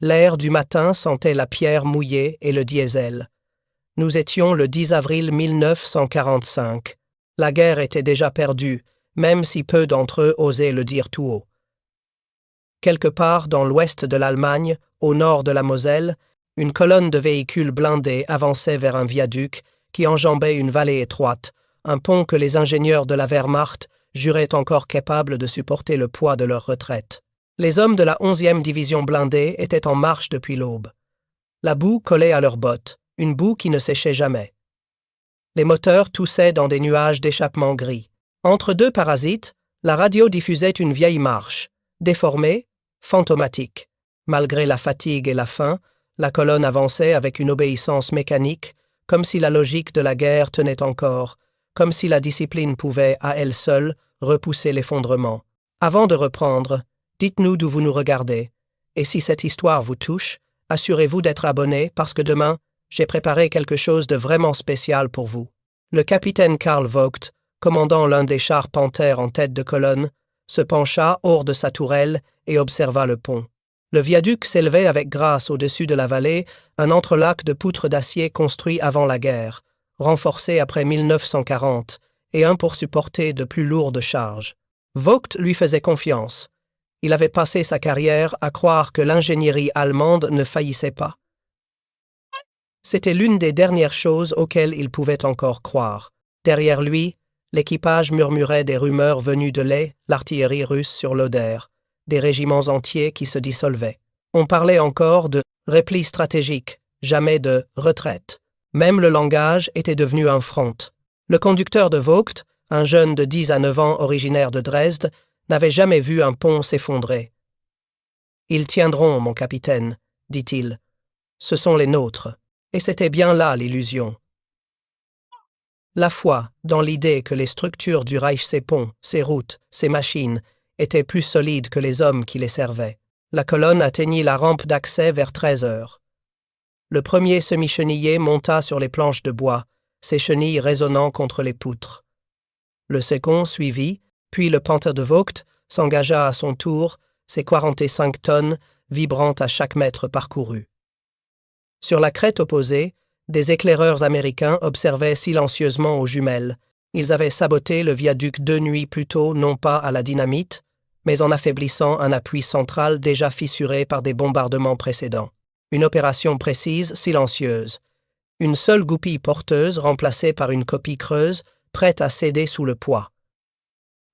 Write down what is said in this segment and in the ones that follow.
L'air du matin sentait la pierre mouillée et le diesel. Nous étions le 10 avril 1945. La guerre était déjà perdue, même si peu d'entre eux osaient le dire tout haut. Quelque part dans l'ouest de l'Allemagne, au nord de la Moselle, une colonne de véhicules blindés avançait vers un viaduc qui enjambait une vallée étroite, un pont que les ingénieurs de la Wehrmacht juraient encore capables de supporter le poids de leur retraite. Les hommes de la 11e division blindée étaient en marche depuis l'aube. La boue collait à leurs bottes, une boue qui ne séchait jamais. Les moteurs toussaient dans des nuages d'échappement gris. Entre deux parasites, la radio diffusait une vieille marche, déformée, fantomatique. Malgré la fatigue et la faim, la colonne avançait avec une obéissance mécanique, comme si la logique de la guerre tenait encore, comme si la discipline pouvait, à elle seule, repousser l'effondrement. Avant de reprendre, dites-nous d'où vous nous regardez, et si cette histoire vous touche, assurez-vous d'être abonné parce que demain, j'ai préparé quelque chose de vraiment spécial pour vous. Le capitaine Karl Vogt, commandant l'un des chars Panthère en tête de colonne, se pencha hors de sa tourelle et observa le pont. Le viaduc s'élevait avec grâce au-dessus de la vallée, un entrelac de poutres d'acier construit avant la guerre, renforcé après 1940, et un pour supporter de plus lourdes charges. Vogt lui faisait confiance. Il avait passé sa carrière à croire que l'ingénierie allemande ne faillissait pas. C'était l'une des dernières choses auxquelles il pouvait encore croire. Derrière lui, l'équipage murmurait des rumeurs venues de l'artillerie russe sur l'Oder, des régiments entiers qui se dissolvaient. On parlait encore de repli stratégique, jamais de retraite. Même le langage était devenu un front. Le conducteur de Vogt, un jeune de 10 à 9 ans originaire de Dresde, n'avait jamais vu un pont s'effondrer. « Ils tiendront, mon capitaine, dit-il. Ce sont les nôtres. » Et c'était bien là l'illusion. La foi dans l'idée que les structures du Reich, ses ponts, ses routes, ses machines, étaient plus solides que les hommes qui les servaient. La colonne atteignit la rampe d'accès vers 13 heures. Le premier semi-chenillé monta sur les planches de bois, ses chenilles résonnant contre les poutres. Le second suivit, puis le Panther de Vogt s'engagea à son tour, ses 45 tonnes vibrant à chaque mètre parcouru. Sur la crête opposée, des éclaireurs américains observaient silencieusement aux jumelles. Ils avaient saboté le viaduc 2 nuits plus tôt, non pas à la dynamite, mais en affaiblissant un appui central déjà fissuré par des bombardements précédents. Une opération précise, silencieuse. Une seule goupille porteuse remplacée par une copie creuse, prête à céder sous le poids.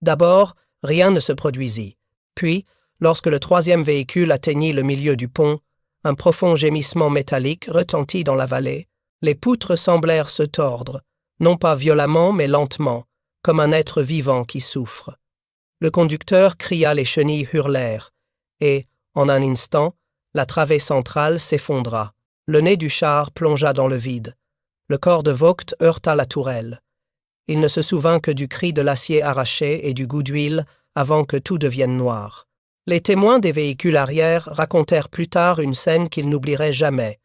D'abord, rien ne se produisit. Puis, lorsque le troisième véhicule atteignit le milieu du pont, un profond gémissement métallique retentit dans la vallée. Les poutres semblèrent se tordre, non pas violemment mais lentement, comme un être vivant qui souffre. Le conducteur cria, les chenilles hurlèrent, et, en un instant, la travée centrale s'effondra. Le nez du char plongea dans le vide. Le corps de Vogt heurta la tourelle. Il ne se souvint que du cri de l'acier arraché et du goût d'huile avant que tout devienne noir. Les témoins des véhicules arrière racontèrent plus tard une scène qu'ils n'oublieraient jamais.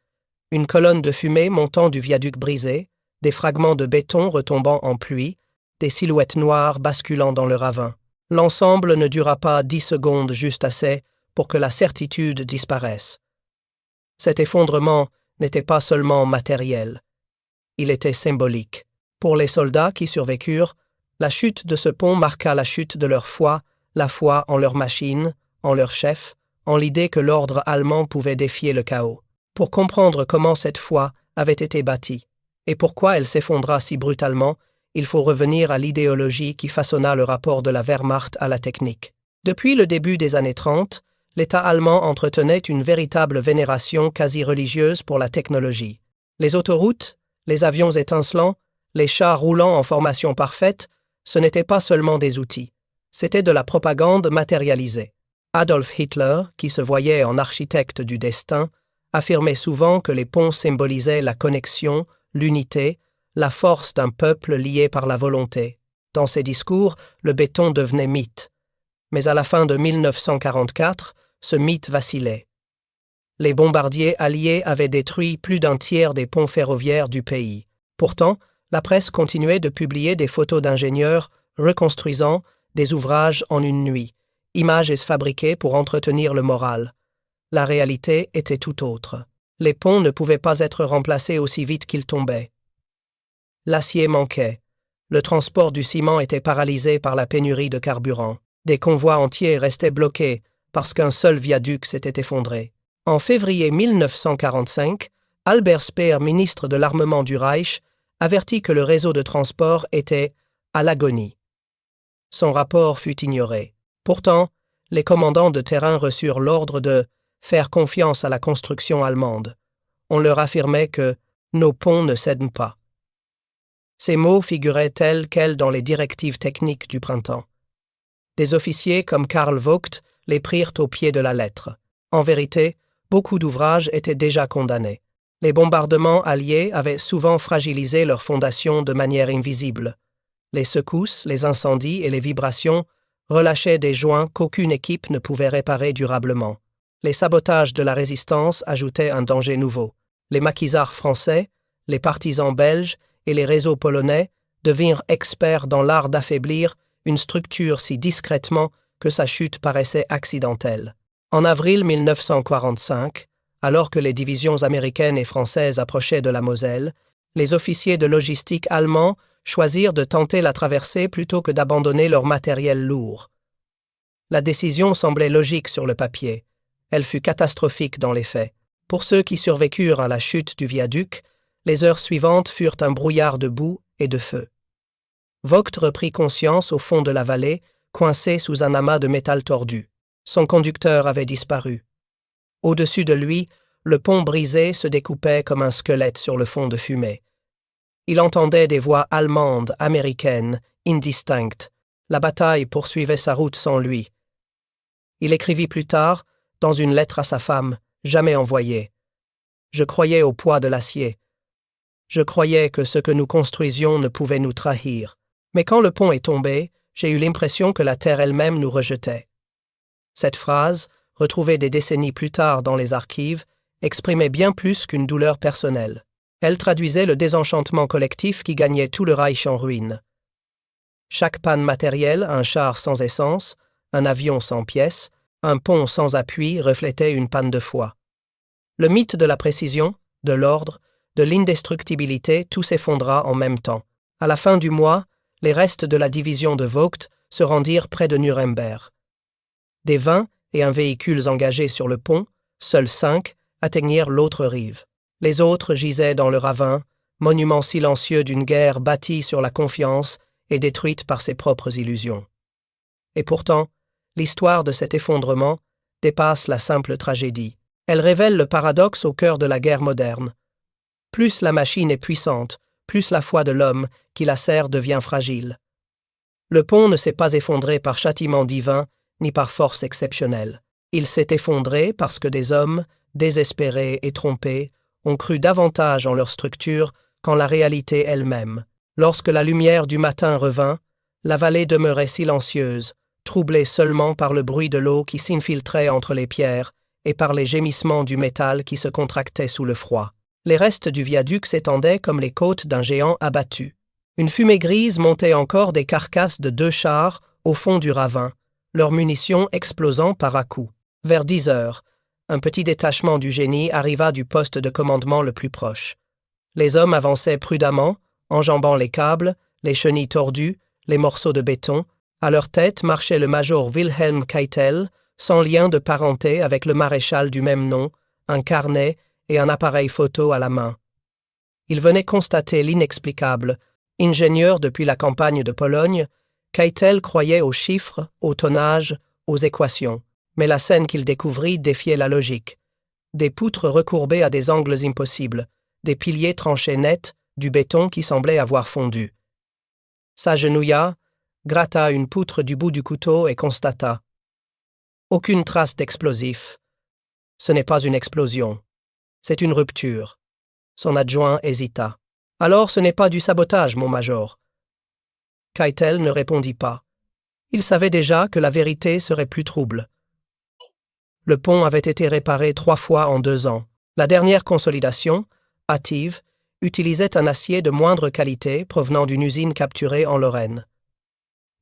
Une colonne de fumée montant du viaduc brisé, des fragments de béton retombant en pluie, des silhouettes noires basculant dans le ravin. L'ensemble ne dura pas 10 secondes, juste assez pour que la certitude disparaisse. Cet effondrement n'était pas seulement matériel. Il était symbolique. Pour les soldats qui survécurent, la chute de ce pont marqua la chute de leur foi, la foi en leur machine, en leur chef, en l'idée que l'ordre allemand pouvait défier le chaos. Pour comprendre comment cette foi avait été bâtie et pourquoi elle s'effondra si brutalement, il faut revenir à l'idéologie qui façonna le rapport de la Wehrmacht à la technique. Depuis le début des années 30, l'État allemand entretenait une véritable vénération quasi-religieuse pour la technologie. Les autoroutes, les avions étincelants, les chars roulants en formation parfaite, ce n'étaient pas seulement des outils, c'était de la propagande matérialisée. Adolf Hitler, qui se voyait en architecte du destin, affirmait souvent que les ponts symbolisaient la connexion, l'unité, la force d'un peuple lié par la volonté. Dans ses discours, le béton devenait mythe. Mais à la fin de 1944, ce mythe vacillait. Les bombardiers alliés avaient détruit plus d'un tiers des ponts ferroviaires du pays. Pourtant, la presse continuait de publier des photos d'ingénieurs reconstruisant des ouvrages en une nuit, images fabriquées pour entretenir le moral. La réalité était tout autre. Les ponts ne pouvaient pas être remplacés aussi vite qu'ils tombaient. L'acier manquait. Le transport du ciment était paralysé par la pénurie de carburant. Des convois entiers restaient bloqués parce qu'un seul viaduc s'était effondré. En février 1945, Albert Speer, ministre de l'armement du Reich, avertit que le réseau de transport était à l'agonie. Son rapport fut ignoré. Pourtant, les commandants de terrain reçurent l'ordre de faire confiance à la construction allemande. On leur affirmait que « nos ponts ne cèdent pas ». Ces mots figuraient tels quels dans les directives techniques du printemps. Des officiers comme Karl Vogt les prirent au pied de la lettre. En vérité, beaucoup d'ouvrages étaient déjà condamnés. Les bombardements alliés avaient souvent fragilisé leurs fondations de manière invisible. Les secousses, les incendies et les vibrations relâchaient des joints qu'aucune équipe ne pouvait réparer durablement. Les sabotages de la résistance ajoutaient un danger nouveau. Les maquisards français, les partisans belges et les réseaux polonais devinrent experts dans l'art d'affaiblir une structure si discrètement que sa chute paraissait accidentelle. En avril 1945, alors que les divisions américaines et françaises approchaient de la Moselle, les officiers de logistique allemands choisirent de tenter la traversée plutôt que d'abandonner leur matériel lourd. La décision semblait logique sur le papier. Elle fut catastrophique dans les faits. Pour ceux qui survécurent à la chute du viaduc, les heures suivantes furent un brouillard de boue et de feu. Vogt reprit conscience au fond de la vallée, coincé sous un amas de métal tordu. Son conducteur avait disparu. Au-dessus de lui, le pont brisé se découpait comme un squelette sur le fond de fumée. Il entendait des voix allemandes, américaines, indistinctes. La bataille poursuivait sa route sans lui. Il écrivit plus tard, dans une lettre à sa femme, jamais envoyée. « Je croyais au poids de l'acier. Je croyais que ce que nous construisions ne pouvait nous trahir. Mais quand le pont est tombé, j'ai eu l'impression que la terre elle-même nous rejetait. » Cette phrase, retrouvée des décennies plus tard dans les archives, exprimait bien plus qu'une douleur personnelle. Elle traduisait le désenchantement collectif qui gagnait tout le Reich en ruine. Chaque panne matérielle, un char sans essence, un avion sans pièces, un pont sans appui reflétait une panne de foi. Le mythe de la précision, de l'ordre, de l'indestructibilité, tout s'effondra en même temps. À la fin du mois, les restes de la division de Vogt se rendirent près de Nuremberg. Des 20 et un véhicules engagés sur le pont, seuls 5 atteignirent l'autre rive. Les autres gisaient dans le ravin, monument silencieux d'une guerre bâtie sur la confiance et détruite par ses propres illusions. Et pourtant, l'histoire de cet effondrement dépasse la simple tragédie. Elle révèle le paradoxe au cœur de la guerre moderne. Plus la machine est puissante, plus la foi de l'homme qui la sert devient fragile. Le pont ne s'est pas effondré par châtiment divin ni par force exceptionnelle. Il s'est effondré parce que des hommes, désespérés et trompés, ont cru davantage en leur structure qu'en la réalité elle-même. Lorsque la lumière du matin revint, la vallée demeurait silencieuse, troublée seulement par le bruit de l'eau qui s'infiltrait entre les pierres et par les gémissements du métal qui se contractait sous le froid. Les restes du viaduc s'étendaient comme les côtes d'un géant abattu. Une fumée grise montait encore des carcasses de 2 chars au fond du ravin, leurs munitions explosant par à-coups. Vers 10 heures, un petit détachement du génie arriva du poste de commandement le plus proche. Les hommes avançaient prudemment, enjambant les câbles, les chenilles tordues, les morceaux de béton. À leur tête marchait le major Wilhelm Keitel, sans lien de parenté avec le maréchal du même nom, un carnet et un appareil photo à la main. Il venait constater l'inexplicable. Ingénieur depuis la campagne de Pologne, Keitel croyait aux chiffres, au tonnage, aux équations. Mais la scène qu'il découvrit défiait la logique. Des poutres recourbées à des angles impossibles, des piliers tranchés nets, du béton qui semblait avoir fondu. S'agenouilla, gratta une poutre du bout du couteau et constata. Aucune trace d'explosif. Ce n'est pas une explosion. C'est une rupture. Son adjoint hésita. Alors ce n'est pas du sabotage, mon major. Keitel ne répondit pas. Il savait déjà que la vérité serait plus trouble. Le pont avait été réparé 3 fois en 2 ans. La dernière consolidation, hâtive, utilisait un acier de moindre qualité provenant d'une usine capturée en Lorraine.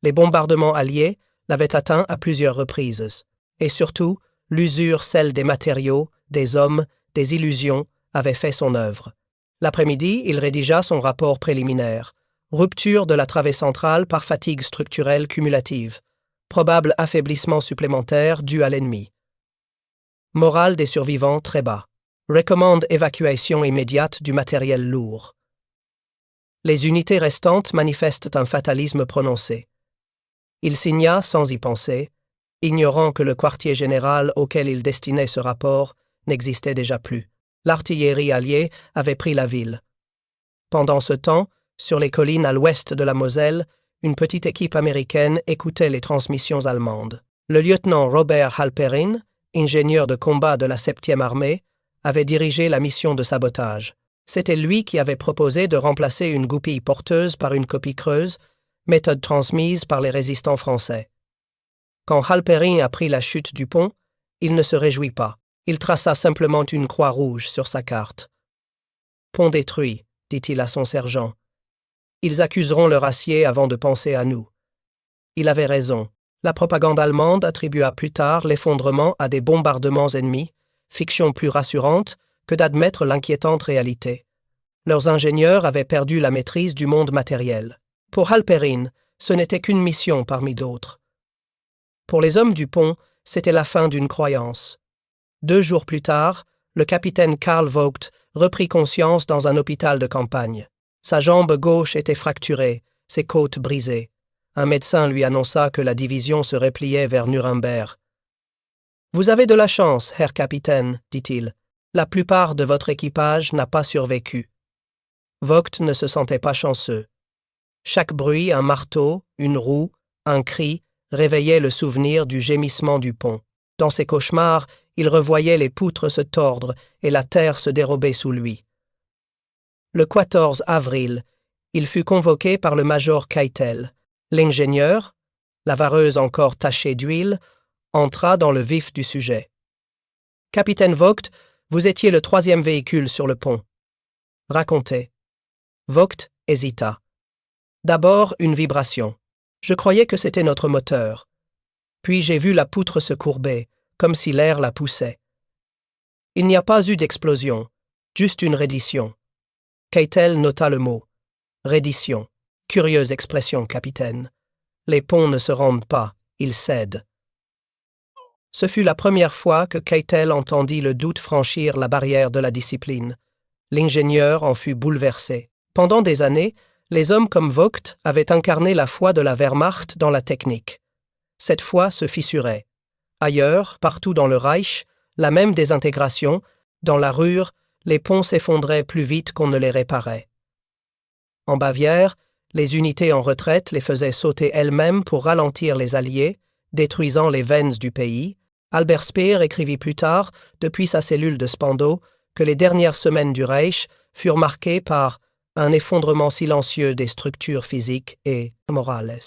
Les bombardements alliés l'avaient atteint à plusieurs reprises. Et surtout, l'usure, celle des matériaux, des hommes, des illusions, avait fait son œuvre. L'après-midi, il rédigea son rapport préliminaire. Rupture de la travée centrale par fatigue structurelle cumulative. Probable affaiblissement supplémentaire dû à l'ennemi. Morale des survivants très bas. Recommande évacuation immédiate du matériel lourd. Les unités restantes manifestent un fatalisme prononcé. Il signa sans y penser, ignorant que le quartier général auquel il destinait ce rapport n'existait déjà plus. L'artillerie alliée avait pris la ville. Pendant ce temps, sur les collines à l'ouest de la Moselle, une petite équipe américaine écoutait les transmissions allemandes. Le lieutenant Robert Halperin, ingénieur de combat de la 7e armée, avait dirigé la mission de sabotage. C'était lui qui avait proposé de remplacer une goupille porteuse par une copie creuse, méthode transmise par les résistants français. Quand Halperin apprit la chute du pont, il ne se réjouit pas. Il traça simplement une croix rouge sur sa carte. « Pont détruit », dit-il à son sergent. « Ils accuseront leur acier avant de penser à nous. » Il avait raison. La propagande allemande attribua plus tard l'effondrement à des bombardements ennemis, fiction plus rassurante que d'admettre l'inquiétante réalité. Leurs ingénieurs avaient perdu la maîtrise du monde matériel. Pour Halperin, ce n'était qu'une mission parmi d'autres. Pour les hommes du pont, c'était la fin d'une croyance. 2 jours plus tard, le capitaine Karl Vogt reprit conscience dans un hôpital de campagne. Sa jambe gauche était fracturée, ses côtes brisées. Un médecin lui annonça que la division se repliait vers Nuremberg. « Vous avez de la chance, Herr Capitaine, dit-il. La plupart de votre équipage n'a pas survécu. » Vogt ne se sentait pas chanceux. Chaque bruit, un marteau, une roue, un cri, réveillait le souvenir du gémissement du pont. Dans ses cauchemars, il revoyait les poutres se tordre et la terre se dérober sous lui. Le 14 avril, il fut convoqué par le major Keitel. L'ingénieur, la vareuse encore tachée d'huile, entra dans le vif du sujet. « Capitaine Vogt, vous étiez le 3e véhicule sur le pont. » « Racontez. » Vogt hésita. D'abord, une vibration. Je croyais que c'était notre moteur. Puis j'ai vu la poutre se courber, comme si l'air la poussait. Il n'y a pas eu d'explosion, juste une reddition. Keitel nota le mot. Reddition. Curieuse expression, capitaine. Les ponts ne se rendent pas, ils cèdent. Ce fut la première fois que Keitel entendit le doute franchir la barrière de la discipline. L'ingénieur en fut bouleversé. Pendant des années, les hommes comme Vogt avaient incarné la foi de la Wehrmacht dans la technique. Cette foi se fissurait. Ailleurs, partout dans le Reich, la même désintégration, dans la Ruhr, les ponts s'effondraient plus vite qu'on ne les réparait. En Bavière, les unités en retraite les faisaient sauter elles-mêmes pour ralentir les Alliés, détruisant les veines du pays. Albert Speer écrivit plus tard, depuis sa cellule de Spandau, que les dernières semaines du Reich furent marquées par un effondrement silencieux des structures physiques et morales.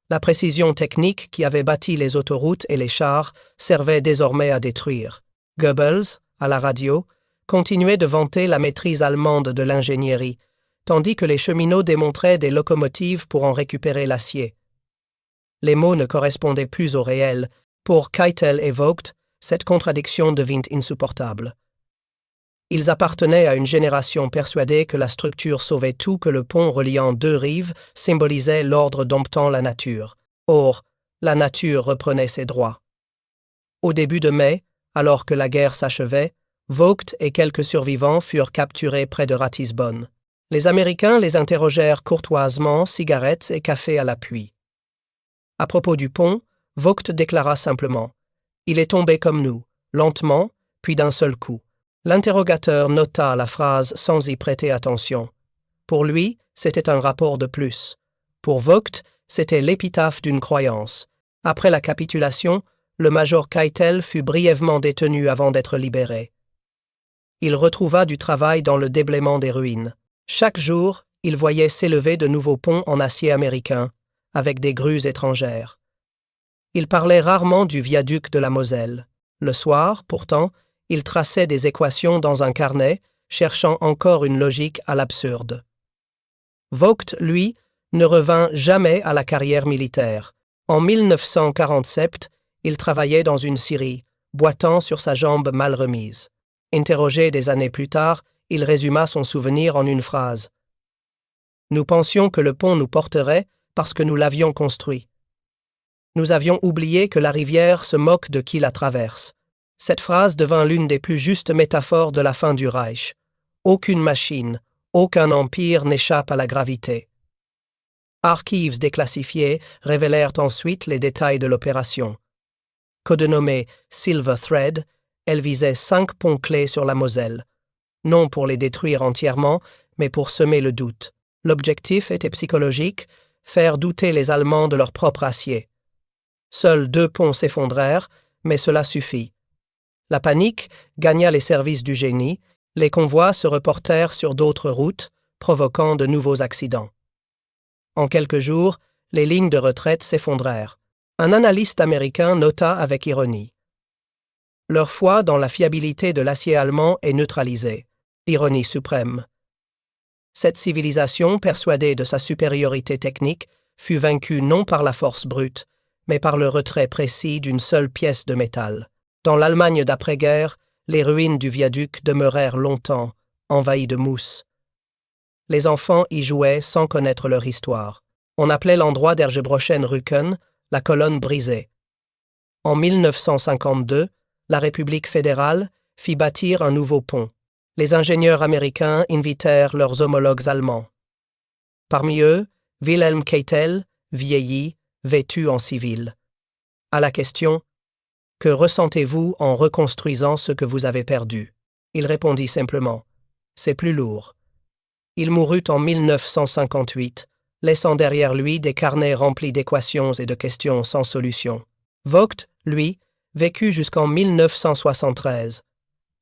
La précision technique qui avait bâti les autoroutes et les chars servait désormais à détruire. Goebbels, à la radio, continuait de vanter la maîtrise allemande de l'ingénierie, tandis que les cheminots démontraient des locomotives pour en récupérer l'acier. Les mots ne correspondaient plus au réel. Pour Keitel et Vogt, cette contradiction devint insupportable. Ils appartenaient à une génération persuadée que la structure sauvait tout, que le pont reliant 2 rives symbolisait l'ordre domptant la nature. Or, la nature reprenait ses droits. Au début de mai, alors que la guerre s'achevait, Vogt et quelques survivants furent capturés près de Ratisbonne. Les Américains les interrogèrent courtoisement, cigarettes et café à l'appui. À propos du pont, Vogt déclara simplement « Il est tombé comme nous, lentement, puis d'un seul coup. » L'interrogateur nota la phrase sans y prêter attention. Pour lui, c'était un rapport de plus. Pour Vogt, c'était l'épitaphe d'une croyance. Après la capitulation, le major Keitel fut brièvement détenu avant d'être libéré. Il retrouva du travail dans le déblaiement des ruines. Chaque jour, il voyait s'élever de nouveaux ponts en acier américain, avec des grues étrangères. Il parlait rarement du viaduc de la Moselle. Le soir, pourtant, il traçait des équations dans un carnet, cherchant encore une logique à l'absurde. Vogt, lui, ne revint jamais à la carrière militaire. En 1947, il travaillait dans une scierie, boitant sur sa jambe mal remise. Interrogé des années plus tard, il résuma son souvenir en une phrase. « Nous pensions que le pont nous porterait parce que nous l'avions construit. Nous avions oublié que la rivière se moque de qui la traverse. » Cette phrase devint l'une des plus justes métaphores de la fin du Reich. Aucune machine, aucun empire n'échappe à la gravité. Archives déclassifiées révélèrent ensuite les détails de l'opération. Codenommée Silver Thread, elle visait 5 ponts clés sur la Moselle, non pour les détruire entièrement, mais pour semer le doute. L'objectif était psychologique, faire douter les Allemands de leur propre acier. Seuls 2 ponts s'effondrèrent, mais cela suffit. La panique gagna les services du génie, les convois se reportèrent sur d'autres routes, provoquant de nouveaux accidents. En quelques jours, les lignes de retraite s'effondrèrent. Un analyste américain nota avec ironie. Leur foi dans la fiabilité de l'acier allemand est neutralisée. Ironie suprême. Cette civilisation, persuadée de sa supériorité technique, fut vaincue non par la force brute, mais par le retrait précis d'une seule pièce de métal. Dans l'Allemagne d'après-guerre, les ruines du viaduc demeurèrent longtemps, envahies de mousse. Les enfants y jouaient sans connaître leur histoire. On appelait l'endroit d'Ergebrochen-Rücken la colonne brisée. En 1952, la République fédérale fit bâtir un nouveau pont. Les ingénieurs américains invitèrent leurs homologues allemands. Parmi eux, Wilhelm Keitel, vieilli, vêtu en civil. À la question « Que ressentez-vous en reconstruisant ce que vous avez perdu ?» Il répondit simplement « C'est plus lourd ». Il mourut en 1958, laissant derrière lui des carnets remplis d'équations et de questions sans solution. Vogt, lui, vécut jusqu'en 1973.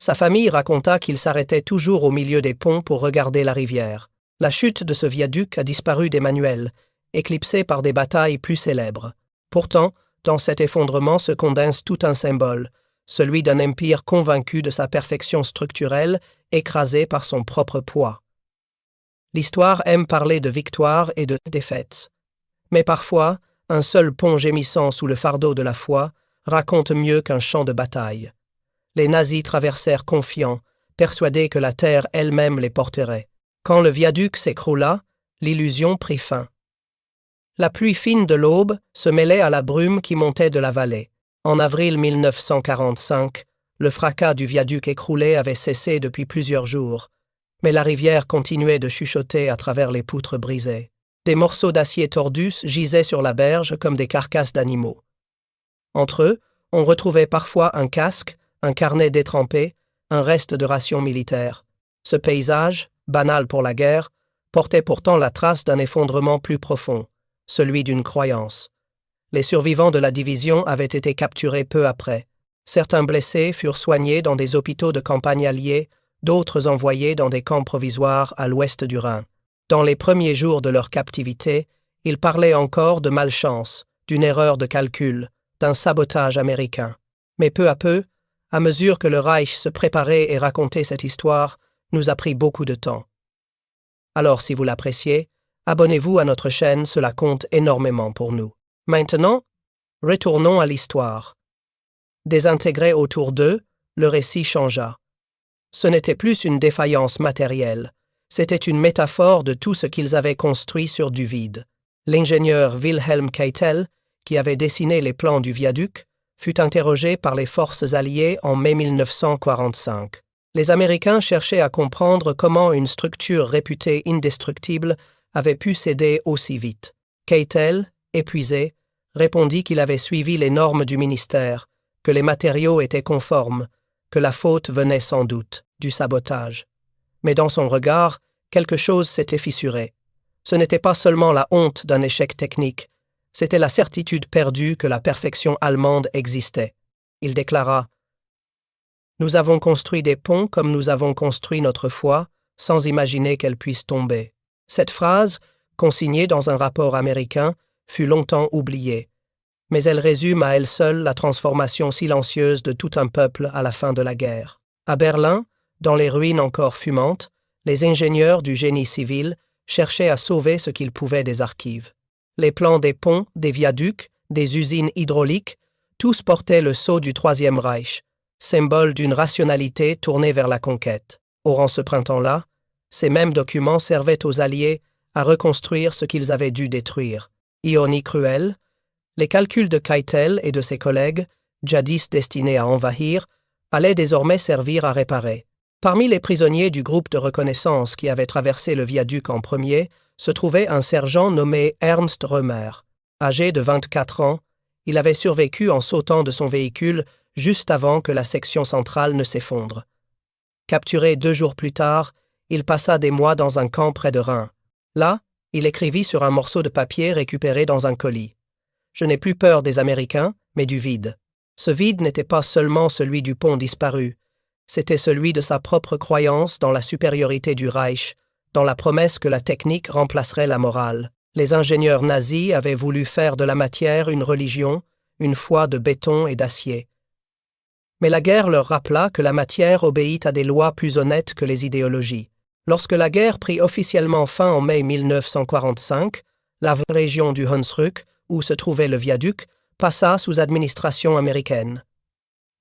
Sa famille raconta qu'il s'arrêtait toujours au milieu des ponts pour regarder la rivière. La chute de ce viaduc a disparu des manuels, éclipsé par des batailles plus célèbres. Pourtant, dans cet effondrement se condense tout un symbole, celui d'un empire convaincu de sa perfection structurelle, écrasé par son propre poids. L'histoire aime parler de victoires et de défaites. Mais parfois, un seul pont gémissant sous le fardeau de la foi raconte mieux qu'un champ de bataille. Les nazis traversèrent confiants, persuadés que la terre elle-même les porterait. Quand le viaduc s'écroula, l'illusion prit fin. La pluie fine de l'aube se mêlait à la brume qui montait de la vallée. En avril 1945, le fracas du viaduc écroulé avait cessé depuis plusieurs jours, mais la rivière continuait de chuchoter à travers les poutres brisées. Des morceaux d'acier tordus gisaient sur la berge comme des carcasses d'animaux. Entre eux, on retrouvait parfois un casque, un carnet détrempé, un reste de ration militaire. Ce paysage, banal pour la guerre, portait pourtant la trace d'un effondrement plus profond, celui d'une croyance. Les survivants de la division avaient été capturés peu après. Certains blessés furent soignés dans des hôpitaux de campagne alliés, d'autres envoyés dans des camps provisoires à l'ouest du Rhin. Dans les premiers jours de leur captivité, ils parlaient encore de malchance, d'une erreur de calcul, d'un sabotage américain. Mais peu à peu, à mesure que le Reich se préparait et racontait cette histoire, nous a pris beaucoup de temps. Alors, si vous l'appréciez, abonnez-vous à notre chaîne, cela compte énormément pour nous. Maintenant, retournons à l'histoire. Désintégrés autour d'eux, le récit changea. Ce n'était plus une défaillance matérielle, c'était une métaphore de tout ce qu'ils avaient construit sur du vide. L'ingénieur Wilhelm Keitel, qui avait dessiné les plans du viaduc, fut interrogé par les forces alliées en mai 1945. Les Américains cherchaient à comprendre comment une structure réputée indestructible avait pu céder aussi vite. Keitel, épuisé, répondit qu'il avait suivi les normes du ministère, que les matériaux étaient conformes, que la faute venait sans doute du sabotage. Mais dans son regard, quelque chose s'était fissuré. Ce n'était pas seulement la honte d'un échec technique, c'était la certitude perdue que la perfection allemande existait. Il déclara « Nous avons construit des ponts comme nous avons construit notre foi, sans imaginer qu'elle puisse tomber. » Cette phrase, consignée dans un rapport américain, fut longtemps oubliée, mais elle résume à elle seule la transformation silencieuse de tout un peuple à la fin de la guerre. À Berlin, dans les ruines encore fumantes, les ingénieurs du génie civil cherchaient à sauver ce qu'ils pouvaient des archives. Les plans des ponts, des viaducs, des usines hydrauliques, Tous portaient le sceau du Troisième Reich, symbole d'une rationalité tournée vers la conquête. Durant ce printemps-là, ces mêmes documents servaient aux Alliés à reconstruire ce qu'ils avaient dû détruire. Ironie cruelle, les calculs de Keitel et de ses collègues, jadis destinés à envahir, allaient désormais servir à réparer. Parmi les prisonniers du groupe de reconnaissance qui avait traversé le viaduc en premier, se trouvait un sergent nommé Ernst Römer. Âgé de 24 ans, il avait survécu en sautant de son véhicule juste avant que la section centrale ne s'effondre. Capturé 2 jours plus tard, il passa des mois dans un camp près de Reims. Là, il écrivit sur un morceau de papier récupéré dans un colis. « Je n'ai plus peur des Américains, mais du vide. » Ce vide n'était pas seulement celui du pont disparu, c'était celui de sa propre croyance dans la supériorité du Reich, dans la promesse que la technique remplacerait la morale. Les ingénieurs nazis avaient voulu faire de la matière une religion, une foi de béton et d'acier. Mais la guerre leur rappela que la matière obéit à des lois plus honnêtes que les idéologies. Lorsque la guerre prit officiellement fin en mai 1945, la région du Hunsrück, où se trouvait le viaduc, passa sous administration américaine.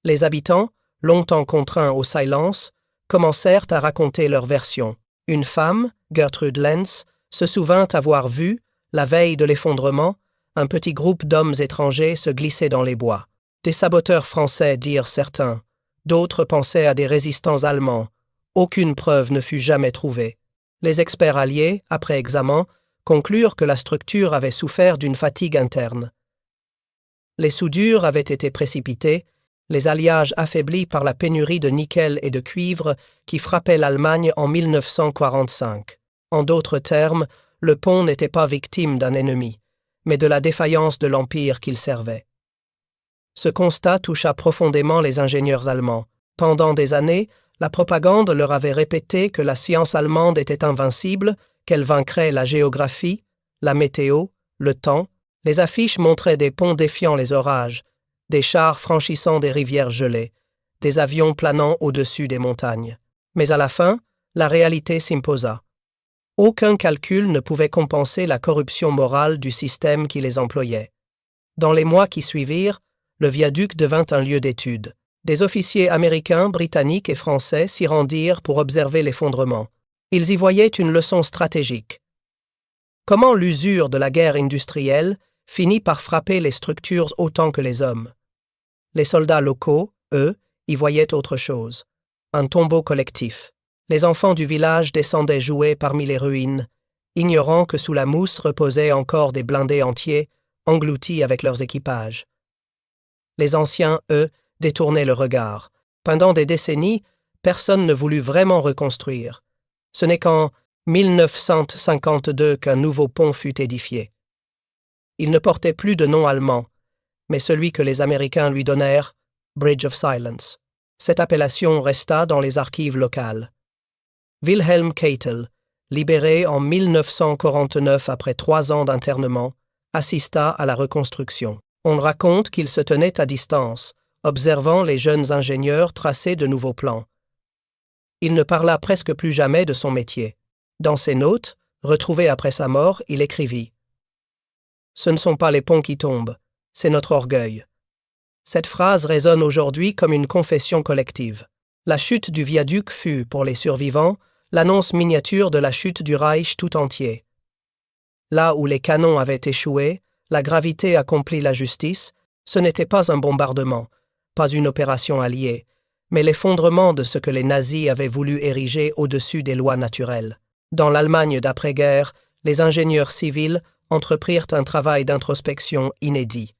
Les habitants, longtemps contraints au silence, commencèrent à raconter leur version. Une femme, Gertrude Lenz, se souvint avoir vu, la veille de l'effondrement, un petit groupe d'hommes étrangers se glisser dans les bois. Des saboteurs français, dirent certains. D'autres pensaient à des résistants allemands. Aucune preuve ne fut jamais trouvée. Les experts alliés, après examen, conclurent que la structure avait souffert d'une fatigue interne. Les soudures avaient été précipitées, les alliages affaiblis par la pénurie de nickel et de cuivre qui frappait l'Allemagne en 1945. En d'autres termes, le pont n'était pas victime d'un ennemi, mais de la défaillance de l'empire qu'il servait. Ce constat toucha profondément les ingénieurs allemands. Pendant des années, la propagande leur avait répété que la science allemande était invincible, qu'elle vaincrait la géographie, la météo, le temps. Les affiches montraient des ponts défiant les orages, des chars franchissant des rivières gelées, des avions planant au-dessus des montagnes. Mais à la fin, la réalité s'imposa. Aucun calcul ne pouvait compenser la corruption morale du système qui les employait. Dans les mois qui suivirent, le viaduc devint un lieu d'étude. Des officiers américains, britanniques et français s'y rendirent pour observer l'effondrement. Ils y voyaient une leçon stratégique. Comment l'usure de la guerre industrielle finit par frapper les structures autant que les hommes. Les soldats locaux, eux, y voyaient autre chose. Un tombeau collectif. Les enfants du village descendaient jouer parmi les ruines, ignorant que sous la mousse reposaient encore des blindés entiers, engloutis avec leurs équipages. Les anciens, eux, détournaient le regard. Pendant des décennies, personne ne voulut vraiment reconstruire. Ce n'est qu'en 1952 qu'un nouveau pont fut édifié. Il ne portait plus de nom allemand, mais celui que les Américains lui donnèrent, Bridge of Silence. Cette appellation resta dans les archives locales. Wilhelm Keitel, libéré en 1949 après 3 ans d'internement, assista à la reconstruction. On raconte qu'il se tenait à distance, observant les jeunes ingénieurs tracer de nouveaux plans. Il ne parla presque plus jamais de son métier. Dans ses notes, retrouvées après sa mort, il écrivit « Ce ne sont pas les ponts qui tombent, c'est notre orgueil. » Cette phrase résonne aujourd'hui comme une confession collective. La chute du viaduc fut, pour les survivants, l'annonce miniature de la chute du Reich tout entier. Là où les canons avaient échoué, la gravité accomplit la justice, ce n'était pas un bombardement, pas une opération alliée, mais l'effondrement de ce que les nazis avaient voulu ériger au-dessus des lois naturelles. Dans l'Allemagne d'après-guerre, les ingénieurs civils entreprirent un travail d'introspection inédit.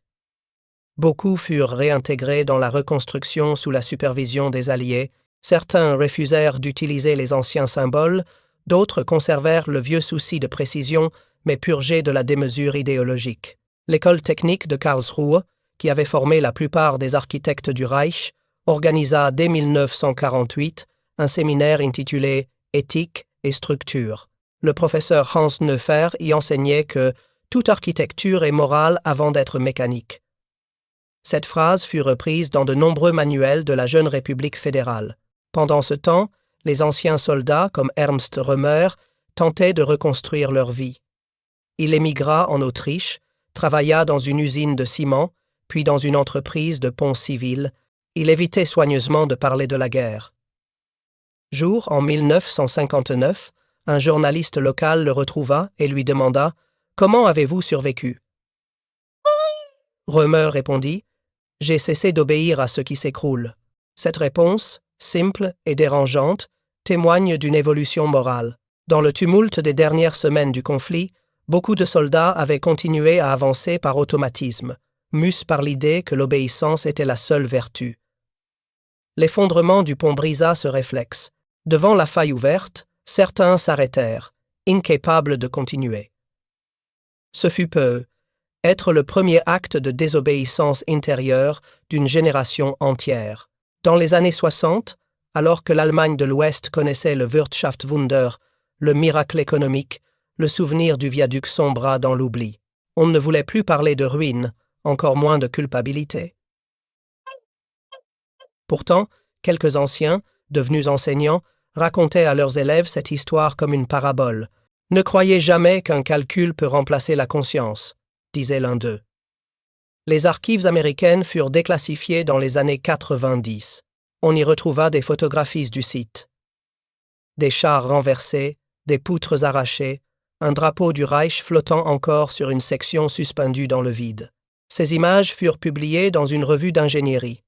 Beaucoup furent réintégrés dans la reconstruction sous la supervision des Alliés, certains refusèrent d'utiliser les anciens symboles, d'autres conservèrent le vieux souci de précision, mais purgés de la démesure idéologique. L'école technique de Karlsruhe, qui avait formé la plupart des architectes du Reich, organisa dès 1948 un séminaire intitulé « Éthique et structure ». Le professeur Hans Neuffer y enseignait que « toute architecture est morale avant d'être mécanique ». Cette phrase fut reprise dans de nombreux manuels de la jeune République fédérale. Pendant ce temps, les anciens soldats, comme Ernst Römer, tentaient de reconstruire leur vie. Il émigra en Autriche, travailla dans une usine de ciment, puis dans une entreprise de pont civil, il évitait soigneusement de parler de la guerre. Jour, en 1959, un journaliste local le retrouva et lui demanda « Comment avez-vous survécu ?» Römer répondit « J'ai cessé d'obéir à ce qui s'écroule. » Cette réponse, simple et dérangeante, témoigne d'une évolution morale. Dans le tumulte des dernières semaines du conflit, beaucoup de soldats avaient continué à avancer par automatisme, mus par l'idée que l'obéissance était la seule vertu. L'effondrement du pont brisa ce réflexe. Devant la faille ouverte, certains s'arrêtèrent, incapables de continuer. Ce fut peu, être le premier acte de désobéissance intérieure d'une génération entière. Dans les années 60, alors que l'Allemagne de l'Ouest connaissait le Wirtschaftswunder, le miracle économique, le souvenir du viaduc sombra dans l'oubli. On ne voulait plus parler de ruine, encore moins de culpabilité. Pourtant, quelques anciens, devenus enseignants, racontaient à leurs élèves cette histoire comme une parabole. « Ne croyez jamais qu'un calcul peut remplacer la conscience », disait l'un d'eux. Les archives américaines furent déclassifiées dans les années 90. On y retrouva des photographies du site. Des chars renversés, des poutres arrachées, un drapeau du Reich flottant encore sur une section suspendue dans le vide. Ces images furent publiées dans une revue d'ingénierie.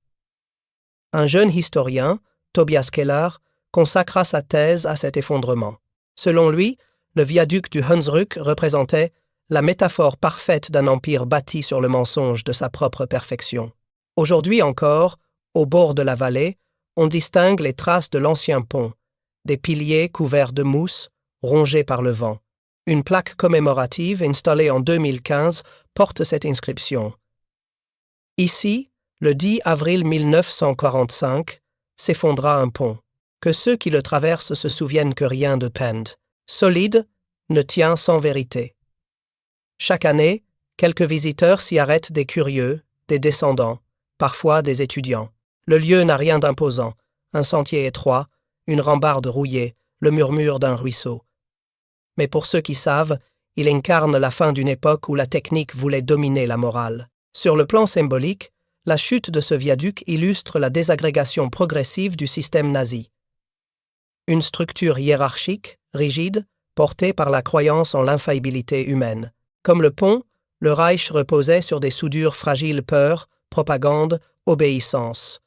Un jeune historien, Tobias Keller, consacra sa thèse à cet effondrement. Selon lui, le viaduc du Hunsrück représentait la métaphore parfaite d'un empire bâti sur le mensonge de sa propre perfection. Aujourd'hui encore, au bord de la vallée, on distingue les traces de l'ancien pont, des piliers couverts de mousse, rongés par le vent. Une plaque commémorative installée en 2015 porte cette inscription. Ici, le 10 avril 1945, s'effondra un pont. Que ceux qui le traversent se souviennent que rien de Pend, solide, ne tient sans vérité. Chaque année, quelques visiteurs s'y arrêtent, des curieux, des descendants, parfois des étudiants. Le lieu n'a rien d'imposant, un sentier étroit, une rambarde rouillée, le murmure d'un ruisseau. Mais pour ceux qui savent, il incarne la fin d'une époque où la technique voulait dominer la morale. Sur le plan symbolique, la chute de ce viaduc illustre la désagrégation progressive du système nazi. Une structure hiérarchique, rigide, portée par la croyance en l'infaillibilité humaine. Comme le pont, le Reich reposait sur des soudures fragiles: peur, propagande, obéissance.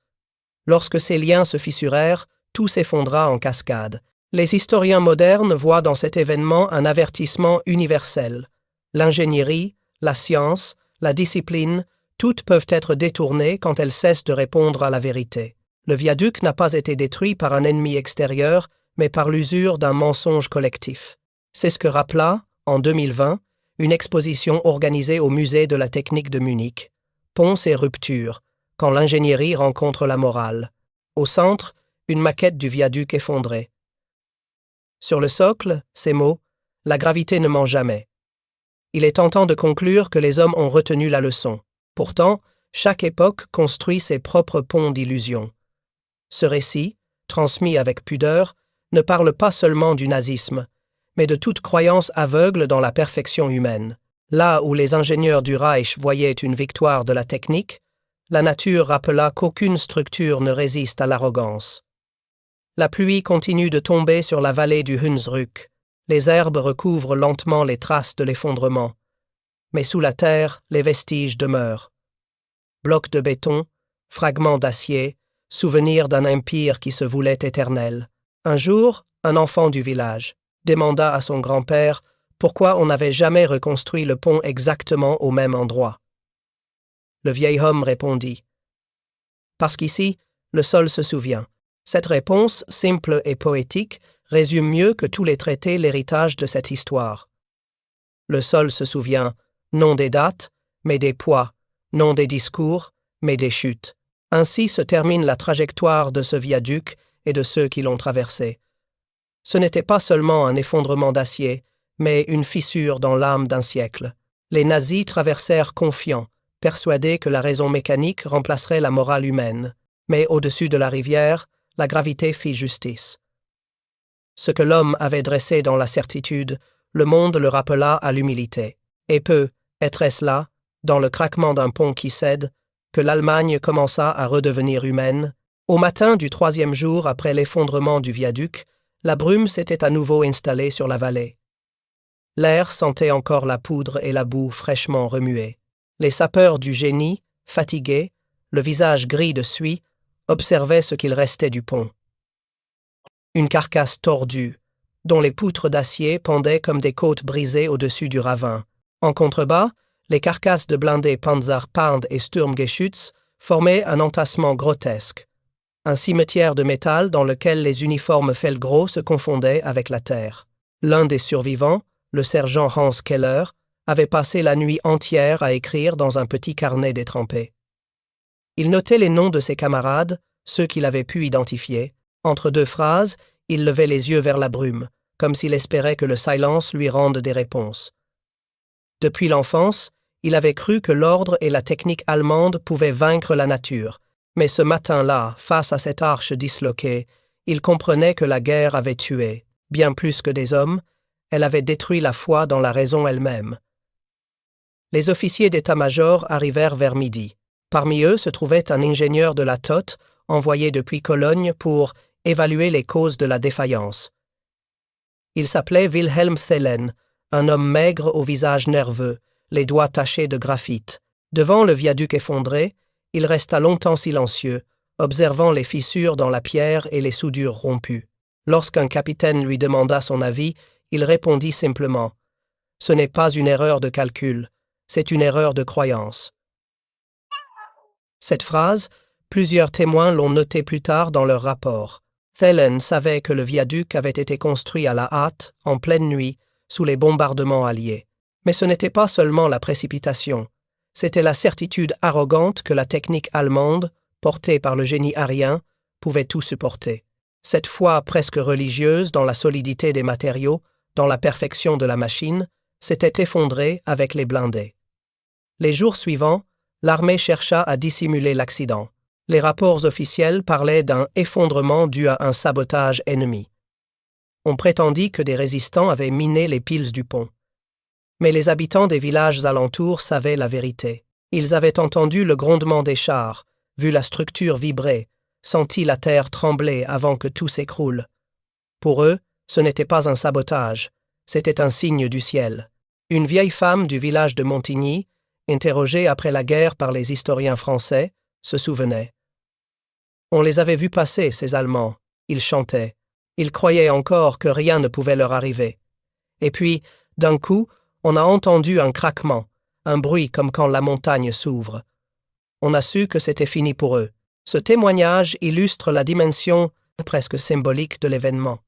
Lorsque ces liens se fissurèrent, tout s'effondra en cascade. Les historiens modernes voient dans cet événement un avertissement universel. L'ingénierie, la science, la discipline, toutes peuvent être détournées quand elles cessent de répondre à la vérité. Le viaduc n'a pas été détruit par un ennemi extérieur, mais par l'usure d'un mensonge collectif. C'est ce que rappela, en 2020, une exposition organisée au Musée de la Technique de Munich. Ponts et ruptures, quand l'ingénierie rencontre la morale. Au centre, une maquette du viaduc effondré. Sur le socle, ces mots « La gravité ne ment jamais ». Il est tentant de conclure que les hommes ont retenu la leçon. Pourtant, chaque époque construit ses propres ponts d'illusion. Ce récit, transmis avec pudeur, ne parle pas seulement du nazisme, mais de toute croyance aveugle dans la perfection humaine. Là où les ingénieurs du Reich voyaient une victoire de la technique, la nature rappela qu'aucune structure ne résiste à l'arrogance. La pluie continue de tomber sur la vallée du Hunsrück. Les herbes recouvrent lentement les traces de l'effondrement. Mais sous la terre, les vestiges demeurent. Blocs de béton, fragments d'acier, souvenirs d'un empire qui se voulait éternel. Un jour, un enfant du village demanda à son grand-père pourquoi on n'avait jamais reconstruit le pont exactement au même endroit. Le vieil homme répondit « Parce qu'ici, le sol se souvient. » Cette réponse, simple et poétique, résume mieux que tous les traités l'héritage de cette histoire. Le sol se souvient, non des dates, mais des poids, non des discours, mais des chutes. Ainsi se termine la trajectoire de ce viaduc et de ceux qui l'ont traversé. Ce n'était pas seulement un effondrement d'acier, mais une fissure dans l'âme d'un siècle. Les nazis traversèrent confiants, persuadés que la raison mécanique remplacerait la morale humaine. Mais au-dessus de la rivière, la gravité fit justice. Ce que l'homme avait dressé dans la certitude, le monde le rappela à l'humilité. Et peu, être-ce là, dans le craquement d'un pont qui cède, que l'Allemagne commença à redevenir humaine, au matin du 3e jour après l'effondrement du viaduc, la brume s'était à nouveau installée sur la vallée. L'air sentait encore la poudre et la boue fraîchement remuées. Les sapeurs du génie, fatigués, le visage gris de suie, observaient ce qu'il restait du pont. Une carcasse tordue, dont les poutres d'acier pendaient comme des côtes brisées au-dessus du ravin. En contrebas, les carcasses de blindés Panzerpand et Sturmgeschütz formaient un entassement grotesque, un cimetière de métal dans lequel les uniformes felgros se confondaient avec la terre. L'un des survivants, le sergent Hans Keller, avait passé la nuit entière à écrire dans un petit carnet détrempé. Il notait les noms de ses camarades, ceux qu'il avait pu identifier. Entre deux phrases, il levait les yeux vers la brume, comme s'il espérait que le silence lui rende des réponses. Depuis l'enfance, il avait cru que l'ordre et la technique allemande pouvaient vaincre la nature, mais ce matin-là, face à cette arche disloquée, il comprenait que la guerre avait tué, bien plus que des hommes, elle avait détruit la foi dans la raison elle-même. Les officiers d'état-major arrivèrent vers midi. Parmi eux se trouvait un ingénieur de la TOT, envoyé depuis Cologne pour évaluer les causes de la défaillance. Il s'appelait Wilhelm Thelen, un homme maigre au visage nerveux, les doigts tachés de graphite. Devant le viaduc effondré, il resta longtemps silencieux, observant les fissures dans la pierre et les soudures rompues. Lorsqu'un capitaine lui demanda son avis, il répondit simplement « Ce n'est pas une erreur de calcul, c'est une erreur de croyance. » Cette phrase, plusieurs témoins l'ont notée plus tard dans leur rapport. Thelen savait que le viaduc avait été construit à la hâte, en pleine nuit, sous les bombardements alliés. Mais ce n'était pas seulement la précipitation, c'était la certitude arrogante que la technique allemande, portée par le génie arien, pouvait tout supporter. Cette foi presque religieuse dans la solidité des matériaux, dans la perfection de la machine, s'était effondrée avec les blindés. Les jours suivants, l'armée chercha à dissimuler l'accident. Les rapports officiels parlaient d'un effondrement dû à un sabotage ennemi. On prétendit que des résistants avaient miné les piles du pont. Mais les habitants des villages alentours savaient la vérité. Ils avaient entendu le grondement des chars, vu la structure vibrer, senti la terre trembler avant que tout s'écroule. Pour eux, ce n'était pas un sabotage, c'était un signe du ciel. Une vieille femme du village de Montigny, interrogée après la guerre par les historiens français, se souvenait. On les avait vus passer, ces Allemands. Ils chantaient. Ils croyaient encore que rien ne pouvait leur arriver. Et puis, d'un coup, on a entendu un craquement, un bruit comme quand la montagne s'ouvre. On a su que c'était fini pour eux. Ce témoignage illustre la dimension presque symbolique de l'événement.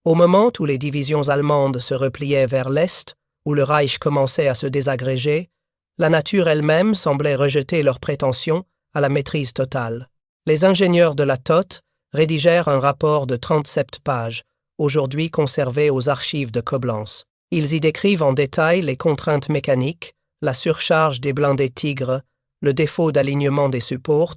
Au moment où les divisions allemandes se repliaient vers l'Est, où le Reich commençait à se désagréger, la nature elle-même semblait rejeter leurs prétentions à la maîtrise totale. Les ingénieurs de la TOT rédigèrent un rapport de 37 pages, aujourd'hui conservé aux archives de Coblence. Ils y décrivent en détail les contraintes mécaniques, la surcharge des blindés Tigre, le défaut d'alignement des supports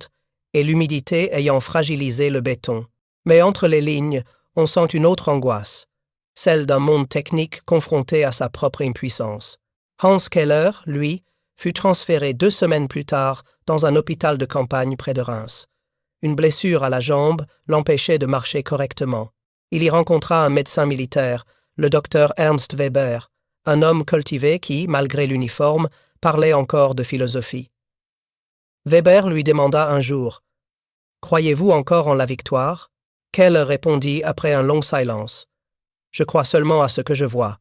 et l'humidité ayant fragilisé le béton. Mais entre les lignes, on sent une autre angoisse, celle d'un monde technique confronté à sa propre impuissance. Hans Keller, lui, fut transféré 2 semaines plus tard dans un hôpital de campagne près de Reims. Une blessure à la jambe l'empêchait de marcher correctement. Il y rencontra un médecin militaire, le docteur Ernst Weber, un homme cultivé qui, malgré l'uniforme, parlait encore de philosophie. Weber lui demanda un jour « Croyez-vous encore en la victoire ?» Keller répondit après un long silence « Je crois seulement à ce que je vois. »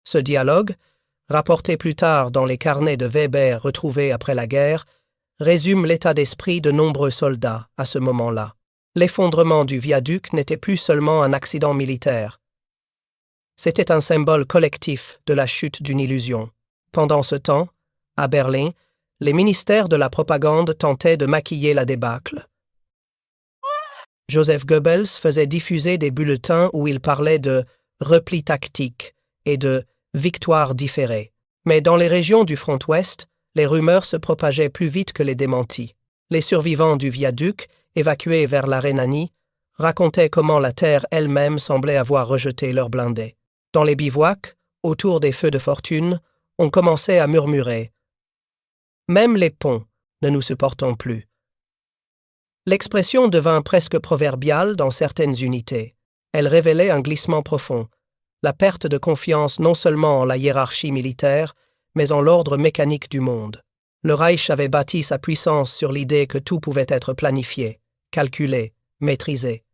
Ce dialogue, rapporté plus tard dans les carnets de Weber retrouvés après la guerre, résume l'état d'esprit de nombreux soldats à ce moment-là. L'effondrement du viaduc n'était plus seulement un accident militaire. C'était un symbole collectif de la chute d'une illusion. Pendant ce temps, à Berlin, les ministères de la propagande tentaient de maquiller la débâcle. Joseph Goebbels faisait diffuser des bulletins où il parlait de « repli tactique » et de « victoire différée ». Mais dans les régions du front ouest, les rumeurs se propageaient plus vite que les démentis. Les survivants du viaduc, évacués vers la Rhénanie, racontaient comment la terre elle-même semblait avoir rejeté leurs blindés. Dans les bivouacs, autour des feux de fortune, on commençait à murmurer. Même les ponts, ne nous supportons plus. L'expression devint presque proverbiale dans certaines unités. Elle révélait un glissement profond, la perte de confiance non seulement en la hiérarchie militaire, mais en l'ordre mécanique du monde. Le Reich avait bâti sa puissance sur l'idée que tout pouvait être planifié, calculé, maîtrisé.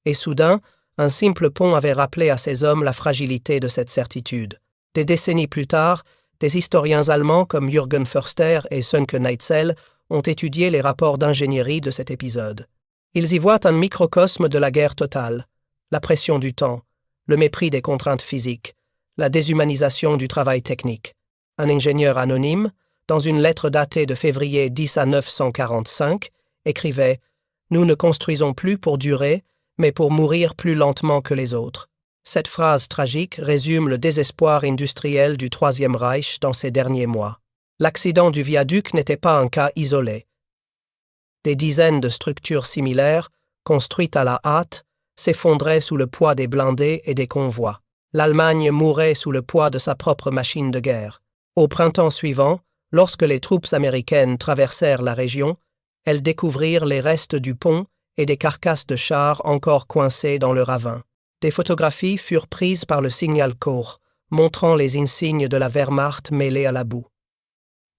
Et soudain, un simple pont avait rappelé à ses hommes la fragilité de cette certitude. Des décennies plus tard, des historiens allemands comme Jürgen Förster et Sönke Neitzel ont étudié les rapports d'ingénierie de cet épisode. Ils y voient un microcosme de la guerre totale, la pression du temps, le mépris des contraintes physiques, la déshumanisation du travail technique. Un ingénieur anonyme, dans une lettre datée de février 10 à 945, écrivait « Nous ne construisons plus pour durer, mais pour mourir plus lentement que les autres ». Cette phrase tragique résume le désespoir industriel du Troisième Reich dans ces derniers mois. L'accident du viaduc n'était pas un cas isolé. Des dizaines de structures similaires, construites à la hâte, s'effondraient sous le poids des blindés et des convois. L'Allemagne mourait sous le poids de sa propre machine de guerre. Au printemps suivant, lorsque les troupes américaines traversèrent la région, elles découvrirent les restes du pont et des carcasses de chars encore coincées dans le ravin. Des photographies furent prises par le Signalkorps, montrant les insignes de la Wehrmacht mêlés à la boue.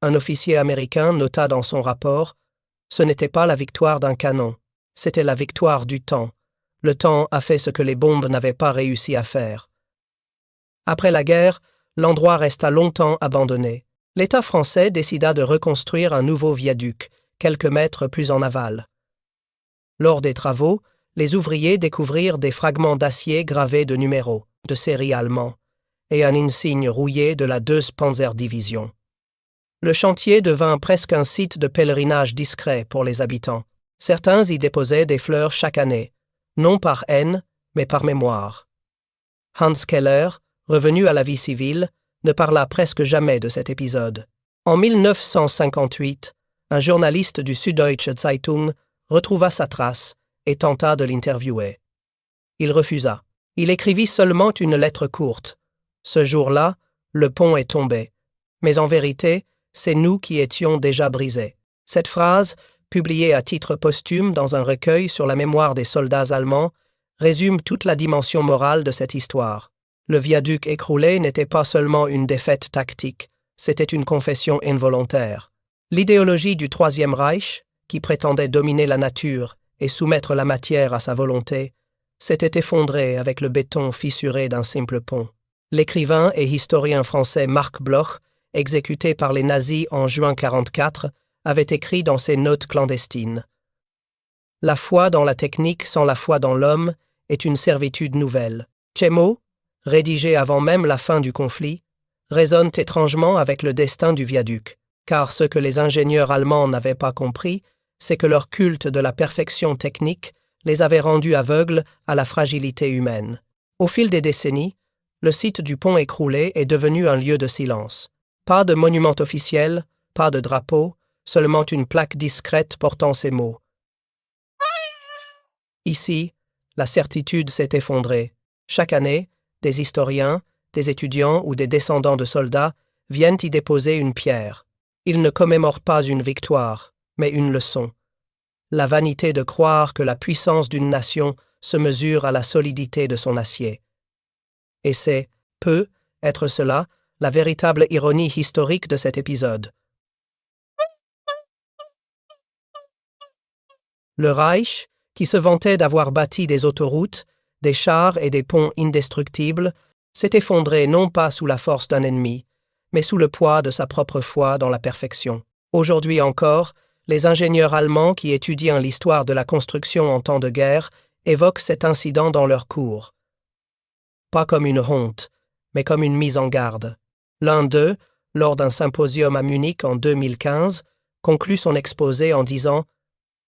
Un officier américain nota dans son rapport « Ce n'était pas la victoire d'un canon, c'était la victoire du temps. Le temps a fait ce que les bombes n'avaient pas réussi à faire. » Après la guerre, l'endroit resta longtemps abandonné. L'État français décida de reconstruire un nouveau viaduc, quelques mètres plus en aval. Lors des travaux, les ouvriers découvrirent des fragments d'acier gravés de numéros, de série allemands, et un insigne rouillé de la 2 Panzerdivision. Le chantier devint presque un site de pèlerinage discret pour les habitants. Certains y déposaient des fleurs chaque année, non par haine, mais par mémoire. Hans Keller, revenu à la vie civile, ne parla presque jamais de cet épisode. En 1958, un journaliste du Süddeutsche Zeitung retrouva sa trace et tenta de l'interviewer. Il refusa. Il écrivit seulement une lettre courte. Ce jour-là, le pont est tombé. Mais en vérité, c'est nous qui étions déjà brisés. Cette phrase, publiée à titre posthume dans un recueil sur la mémoire des soldats allemands, résume toute la dimension morale de cette histoire. Le viaduc écroulé n'était pas seulement une défaite tactique, c'était une confession involontaire. L'idéologie du Troisième Reich, qui prétendait dominer la nature et soumettre la matière à sa volonté, s'était effondrée avec le béton fissuré d'un simple pont. L'écrivain et historien français Marc Bloch, exécuté par les nazis en juin 1944, avait écrit dans ses notes clandestines « La foi dans la technique sans la foi dans l'homme est une servitude nouvelle. » Ces mots, rédigés avant même la fin du conflit, résonnent étrangement avec le destin du viaduc, car ce que les ingénieurs allemands n'avaient pas compris, c'est que leur culte de la perfection technique les avait rendus aveugles à la fragilité humaine. Au fil des décennies, le site du pont écroulé est devenu un lieu de silence. Pas de monument officiel, pas de drapeau, seulement une plaque discrète portant ces mots. Ici, la certitude s'est effondrée. Chaque année, des historiens, des étudiants ou des descendants de soldats viennent y déposer une pierre. Ils ne commémorent pas une victoire, mais une leçon. La vanité de croire que la puissance d'une nation se mesure à la solidité de son acier. Et c'est, peut être cela, la véritable ironie historique de cet épisode. Le Reich, qui se vantait d'avoir bâti des autoroutes, des chars et des ponts indestructibles, s'est effondré non pas sous la force d'un ennemi, mais sous le poids de sa propre foi dans la perfection. Aujourd'hui encore, les ingénieurs allemands qui étudient l'histoire de la construction en temps de guerre évoquent cet incident dans leurs cours. Pas comme une honte, mais comme une mise en garde. L'un d'eux, lors d'un symposium à Munich en 2015, conclut son exposé en disant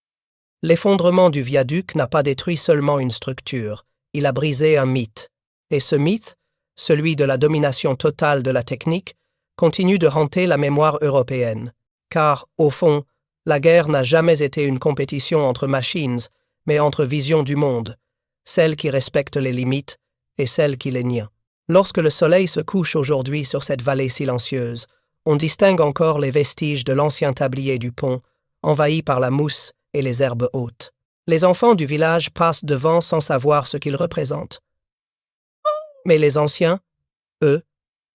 « L'effondrement du viaduc n'a pas détruit seulement une structure, il a brisé un mythe. Et ce mythe, celui de la domination totale de la technique, continue de hanter la mémoire européenne. Car, au fond, la guerre n'a jamais été une compétition entre machines, mais entre visions du monde, celle qui respecte les limites et celle qui les nie. Lorsque le soleil se couche aujourd'hui sur cette vallée silencieuse, On distingue encore les vestiges de l'ancien tablier du pont, envahi par la mousse et les herbes hautes. Les enfants du village passent devant sans savoir ce qu'ils représentent. Mais les anciens, eux,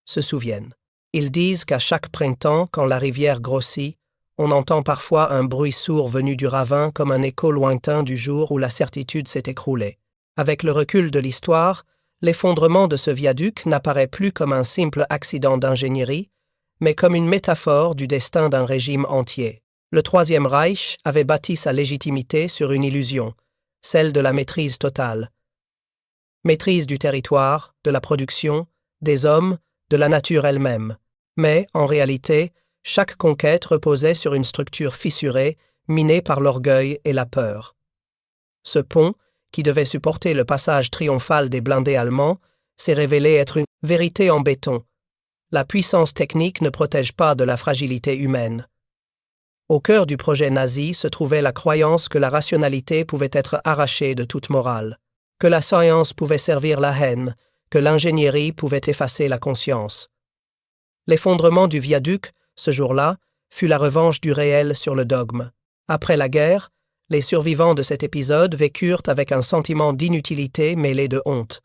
se souviennent. Ils disent qu'à chaque printemps, quand la rivière grossit, on entend parfois un bruit sourd venu du ravin comme un écho lointain du jour où la certitude s'est écroulée. Avec le recul de l'histoire, l'effondrement de ce viaduc n'apparaît plus comme un simple accident d'ingénierie, mais comme une métaphore du destin d'un régime entier. Le Troisième Reich avait bâti sa légitimité sur une illusion, celle de la maîtrise totale. Maîtrise du territoire, de la production, des hommes, de la nature elle-même. Mais, en réalité, chaque conquête reposait sur une structure fissurée, minée par l'orgueil et la peur. Ce pont, qui devait supporter le passage triomphal des blindés allemands, s'est révélé être une vérité en béton. La puissance technique ne protège pas de la fragilité humaine. Au cœur du projet nazi se trouvait la croyance que la rationalité pouvait être arrachée de toute morale, que la science pouvait servir la haine, que l'ingénierie pouvait effacer la conscience. L'effondrement du viaduc, ce jour-là, fut la revanche du réel sur le dogme. Après la guerre, les survivants de cet épisode vécurent avec un sentiment d'inutilité mêlé de honte.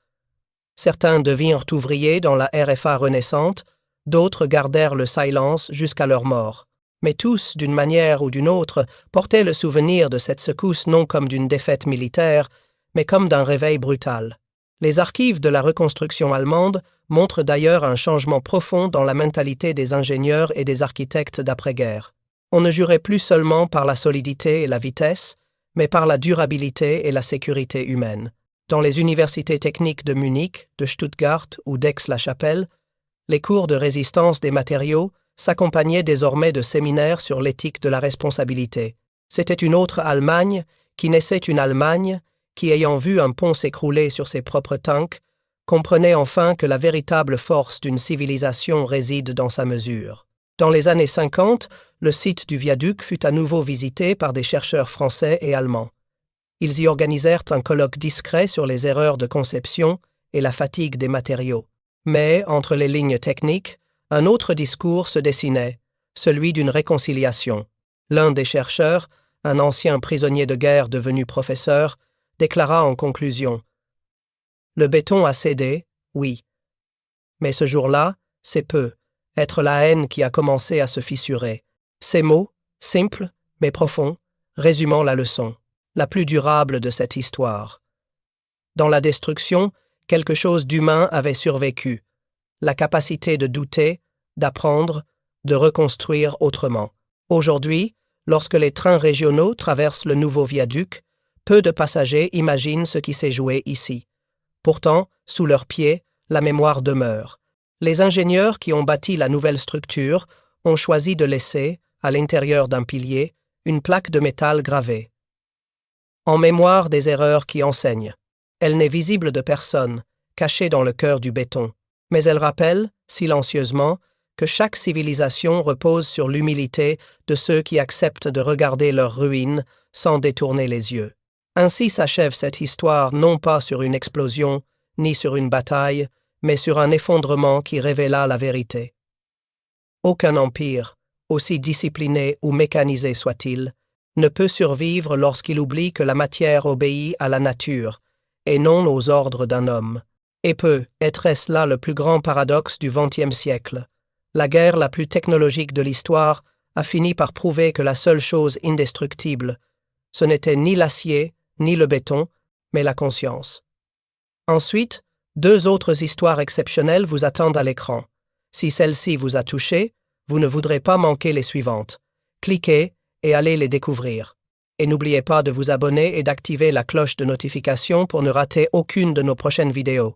Certains devinrent ouvriers dans la RFA renaissante, d'autres gardèrent le silence jusqu'à leur mort. Mais tous, d'une manière ou d'une autre, portaient le souvenir de cette secousse non comme d'une défaite militaire, mais comme d'un réveil brutal. Les archives de la reconstruction allemande montrent d'ailleurs un changement profond dans la mentalité des ingénieurs et des architectes d'après-guerre. On ne jurait plus seulement par la solidité et la vitesse, mais par la durabilité et la sécurité humaine. Dans les universités techniques de Munich, de Stuttgart ou d'Aix-la-Chapelle, les cours de résistance des matériaux s'accompagnaient désormais de séminaires sur l'éthique de la responsabilité. C'était une autre Allemagne qui naissait une Allemagne qui, ayant vu un pont s'écrouler sur ses propres tanks, comprenait enfin que la véritable force d'une civilisation réside dans sa mesure. Dans les années 50, le site du viaduc fut à nouveau visité par des chercheurs français et allemands. Ils y organisèrent un colloque discret sur les erreurs de conception et la fatigue des matériaux. Mais, entre les lignes techniques, un autre discours se dessinait, celui d'une réconciliation. L'un des chercheurs, un ancien prisonnier de guerre devenu professeur, déclara en conclusion « Le béton a cédé, oui. Mais ce jour-là, c'est peu, être la haine qui a commencé à se fissurer. » Ces mots, simples mais profonds, résumant la leçon, la plus durable de cette histoire. Dans la destruction, quelque chose d'humain avait survécu, la capacité de douter, d'apprendre, de reconstruire autrement. Aujourd'hui, lorsque les trains régionaux traversent le nouveau viaduc, peu de passagers imaginent ce qui s'est joué ici. Pourtant, sous leurs pieds, la mémoire demeure. Les ingénieurs qui ont bâti la nouvelle structure ont choisi de laisser, à l'intérieur d'un pilier, une plaque de métal gravée. En mémoire des erreurs qui enseignent. Elle n'est visible de personne, cachée dans le cœur du béton. Mais elle rappelle, silencieusement, que chaque civilisation repose sur l'humilité de ceux qui acceptent de regarder leurs ruines sans détourner les yeux. Ainsi s'achève cette histoire non pas sur une explosion, ni sur une bataille, mais sur un effondrement qui révéla la vérité. Aucun empire, aussi discipliné ou mécanisé soit-il, ne peut survivre lorsqu'il oublie que la matière obéit à la nature, et non aux ordres d'un homme. Et est-ce là le plus grand paradoxe du XXe siècle? La guerre la plus technologique de l'histoire a fini par prouver que la seule chose indestructible, ce n'était ni l'acier, ni le béton, mais la conscience. Ensuite, 2 autres histoires exceptionnelles vous attendent à l'écran. Si celle-ci vous a touché, vous ne voudrez pas manquer les suivantes. Cliquez et allez les découvrir. Et n'oubliez pas de vous abonner et d'activer la cloche de notification pour ne rater aucune de nos prochaines vidéos.